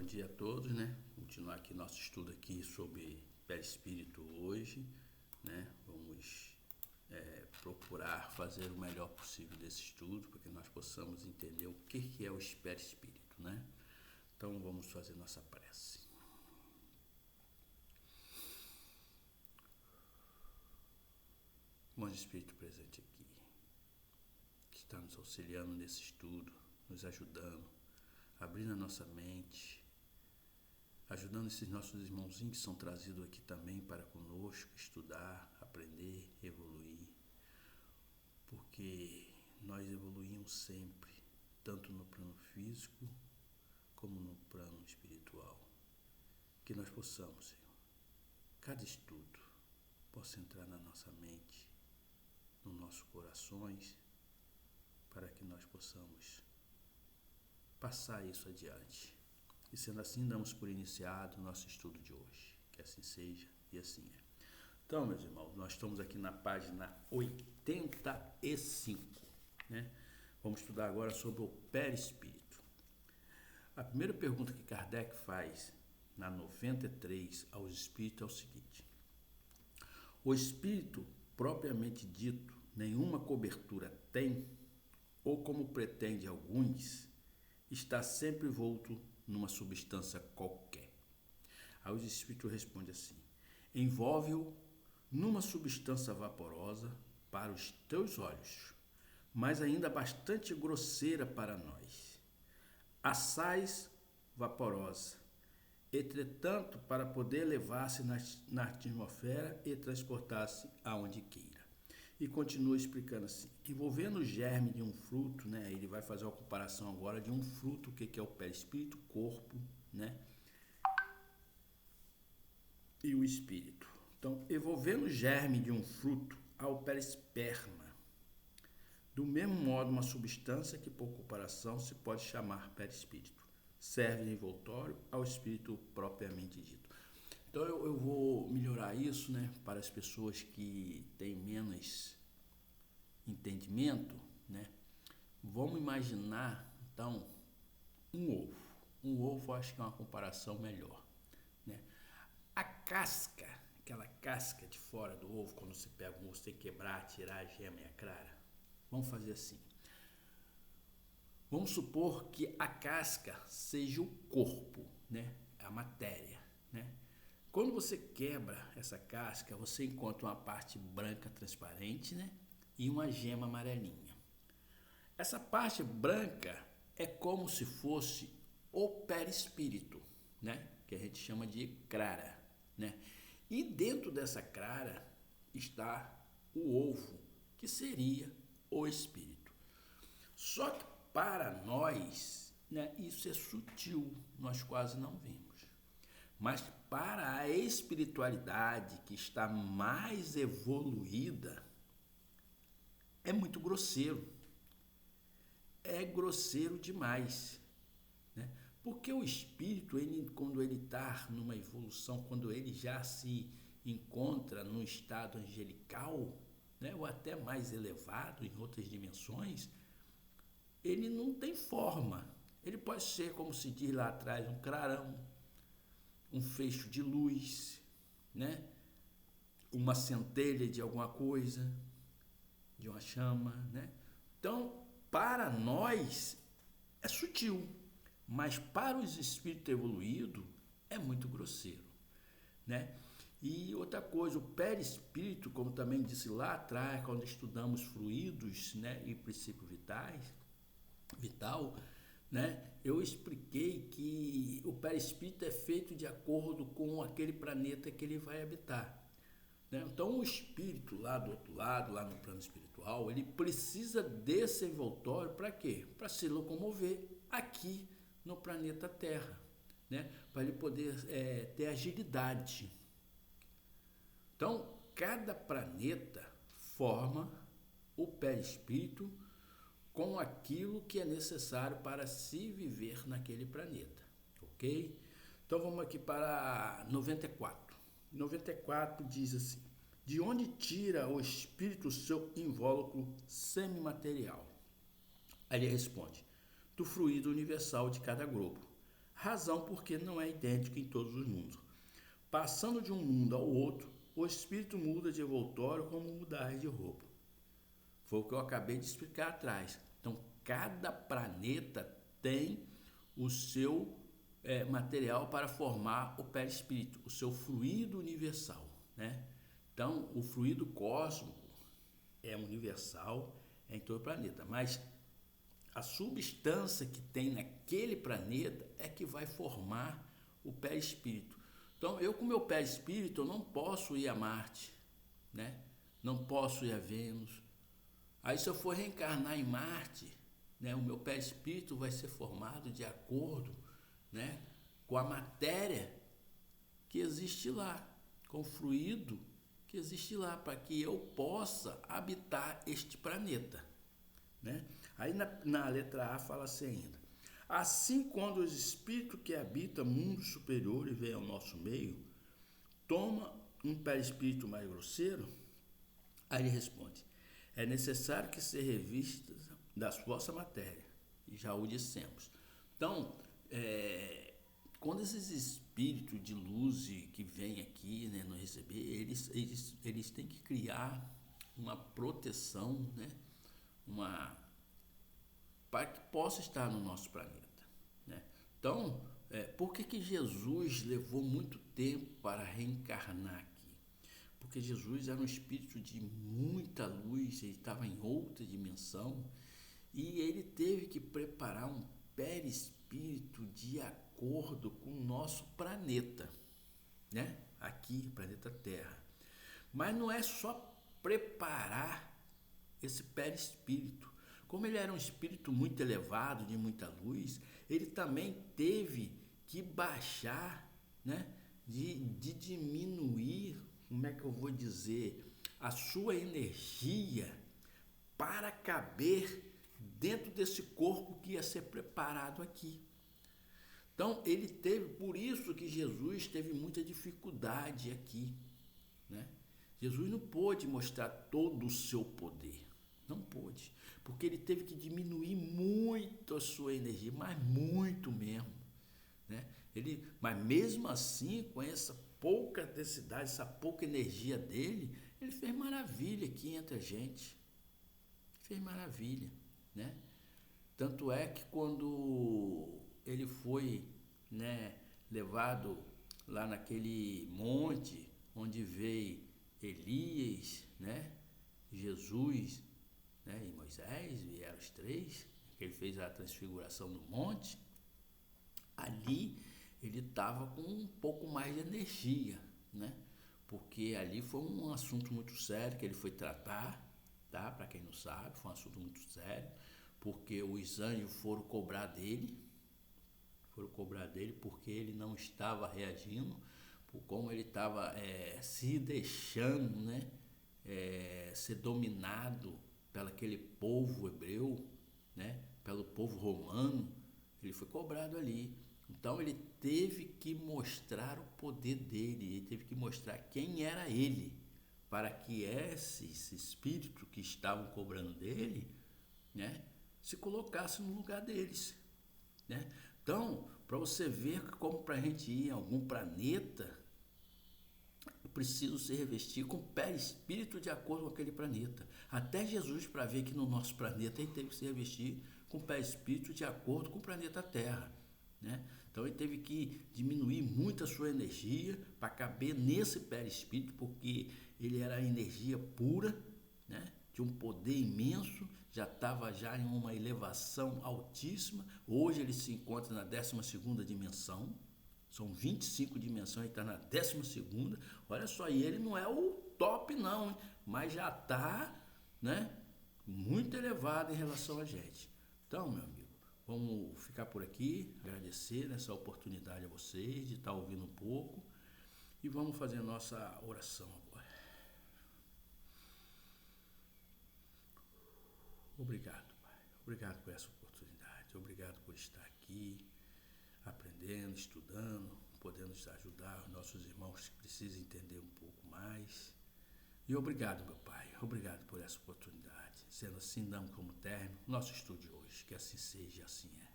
dia a todos, né? Continuar aqui nosso estudo aqui sobre perispírito hoje, né? Vamos procurar fazer o melhor possível desse estudo para que nós possamos entender o que é o perispírito, né? Então vamos fazer nossa prece. Bom Espírito presente aqui, que está nos auxiliando nesse estudo, nos ajudando, abrindo a nossa mente, ajudando esses nossos irmãozinhos que são trazidos aqui também para conosco, estudar, aprender, evoluir, porque nós evoluímos sempre, tanto no plano físico como no plano espiritual. Que nós possamos, Senhor, cada estudo possa entrar na nossa mente, nos nossos corações, para que nós possamos passar isso adiante. E sendo assim, damos por iniciado o nosso estudo de hoje. Que assim seja e assim é. Então, meus irmãos, nós estamos aqui na página 85, né? Vamos estudar agora sobre o perispírito. A primeira pergunta que Kardec faz na 93 aos espíritos é o seguinte: o espírito propriamente dito nenhuma cobertura tem, ou como pretende alguns, está sempre envolto numa substância qualquer. Aí o espírito responde assim: envolve-o numa substância vaporosa para os teus olhos, mas ainda bastante grosseira para nós. Assaz vaporosa, entretanto, para poder elevar-se na atmosfera e transportar-se aonde queira. E continua explicando assim: envolvendo o germe de um fruto, né? Ele vai fazer uma comparação agora de um fruto, o que é o perispírito, corpo, né? E o espírito. Então, envolvendo o germe de um fruto ao perisperma. Do mesmo modo, uma substância que, por comparação, se pode chamar perispírito, serve de envoltório ao espírito propriamente dito. Então, eu vou melhorar isso, né, para as pessoas que têm menos entendimento, né? Vamos imaginar, então, um ovo. Um ovo, acho que é uma comparação melhor, né? A casca, aquela casca de fora do ovo, quando você pega um ovo, você tem que quebrar, tirar a gema e a clara. Vamos fazer assim. Vamos supor que a casca seja o corpo, né? A matéria, né? Quando você quebra essa casca, você encontra uma parte branca transparente, né? E uma gema amarelinha. Essa parte branca é como se fosse o perispírito, né? Que a gente chama de crara, né? E dentro dessa crara está o ovo, que seria o espírito. Só que para nós, né, isso é sutil, nós quase não vemos. Mas para a espiritualidade que está mais evoluída, é muito grosseiro. É grosseiro demais, né? Porque o espírito, quando ele está numa evolução, quando ele já se encontra num estado angelical, né, ou até mais elevado em outras dimensões, ele não tem forma. Ele pode ser, como se diz lá atrás, um clarão, um feixe de luz, né? Uma centelha de alguma coisa, de uma chama, né? Então, para nós é sutil, mas para os espíritos evoluídos é muito grosseiro, né? E outra coisa, o perispírito, como também disse lá atrás, quando estudamos fluidos, né, e princípios vital, né, eu expliquei que o perispírito é feito de acordo com aquele planeta que ele vai habitar. Então o espírito lá do outro lado, lá no plano espiritual, ele precisa desse envoltório para quê? Para se locomover aqui no planeta Terra, né? Para ele poder ter agilidade. Então, cada planeta forma o perispírito com aquilo que é necessário para se viver naquele planeta, ok? Então vamos aqui para 94. 94 diz assim: de onde tira o espírito seu invólucro semimaterial? Aí ele responde: do fluido universal de cada grupo, razão porque não é idêntico em todos os mundos. Passando de um mundo ao outro, o espírito muda de envoltório como mudar de roupa. Foi o que eu acabei de explicar atrás. Então, cada planeta tem o seu material para formar o perispírito, o seu fluido universal, né? Então, o fluido cósmico é universal em todo o planeta, mas a substância que tem naquele planeta é que vai formar o perispírito. Então, eu com meu perispírito, eu não posso ir a Marte, né? Não posso ir a Vênus. Aí, se eu for reencarnar em Marte, né, o meu perispírito vai ser formado de acordo, né, com a matéria que existe lá, com o fluido que existe lá, para que eu possa habitar este planeta, né? Aí na letra A fala assim ainda: assim, quando os espíritos que habitam mundos superiores vêm ao nosso meio, toma um perispírito mais grosseiro? Aí ele responde: é necessário que se revista da vossa matéria, e já o dissemos. Então, quando esses espíritos de luz que vêm aqui, né, nos receber, eles têm que criar uma proteção, né, para que possa estar no nosso planeta, né? Então, por que Jesus levou muito tempo para reencarnar aqui? Porque Jesus era um espírito de muita luz, ele estava em outra dimensão e ele teve que preparar um perispírito de acordo com o nosso planeta, né? Aqui, planeta Terra. Mas não é só preparar esse perispírito. Como ele era um espírito muito elevado, de muita luz, ele também teve que baixar, né? De diminuir, como é que eu vou dizer, a sua energia para caber dentro desse corpo que ia ser preparado aqui. Então, ele teve, por isso que Jesus teve muita dificuldade aqui, né? Jesus não pôde mostrar todo o seu poder, não pôde, porque ele teve que diminuir muito a sua energia, mas muito mesmo, né? Mas mesmo assim, com essa pouca densidade, essa pouca energia dele, ele fez maravilha aqui entre a gente, fez maravilha, né? Tanto é que quando ele foi, né, levado lá naquele monte onde veio Elias, né, Jesus, né, e Moisés, vieram os três, que ele fez a transfiguração no monte, ali ele estava com um pouco mais de energia, né? Porque ali foi um assunto muito sério que ele foi tratar, tá? Para quem não sabe, foi um assunto muito sério, porque os anjos foram cobrar dele porque ele não estava reagindo, por como ele estava se deixando, né, ser dominado pelo aquele povo hebreu, né, pelo povo romano. Ele foi cobrado ali. Então ele teve que mostrar o poder dele, ele teve que mostrar quem era ele, para que esses espíritos que estavam cobrando dele, né, se colocassem no lugar deles, né? Então, para você ver como para a gente ir em algum planeta, eu preciso se revestir com perispírito de acordo com aquele planeta. Até Jesus, para ver que no nosso planeta, ele teve que se revestir com perispírito de acordo com o planeta Terra, né? Então ele teve que diminuir muito a sua energia para caber nesse perispírito, porque ele era energia pura, né, de um poder imenso, já estava já em uma elevação altíssima. Hoje ele se encontra na 12ª dimensão, são 25 dimensões, ele está na 12ª, olha só, e ele não é o top não, hein? Mas já está, né, muito elevado em relação a gente. Então, meu amigo, vamos ficar por aqui, agradecer essa oportunidade a vocês de estar ouvindo um pouco e vamos fazer a nossa oração agora. Obrigado, Pai. Obrigado por essa oportunidade. Obrigado por estar aqui, aprendendo, estudando, podendo ajudar os nossos irmãos que precisam entender um pouco mais. E obrigado, meu Pai. Obrigado por essa oportunidade. Sendo assim, damos como término nosso estudo de hoje. Que assim seja e assim é.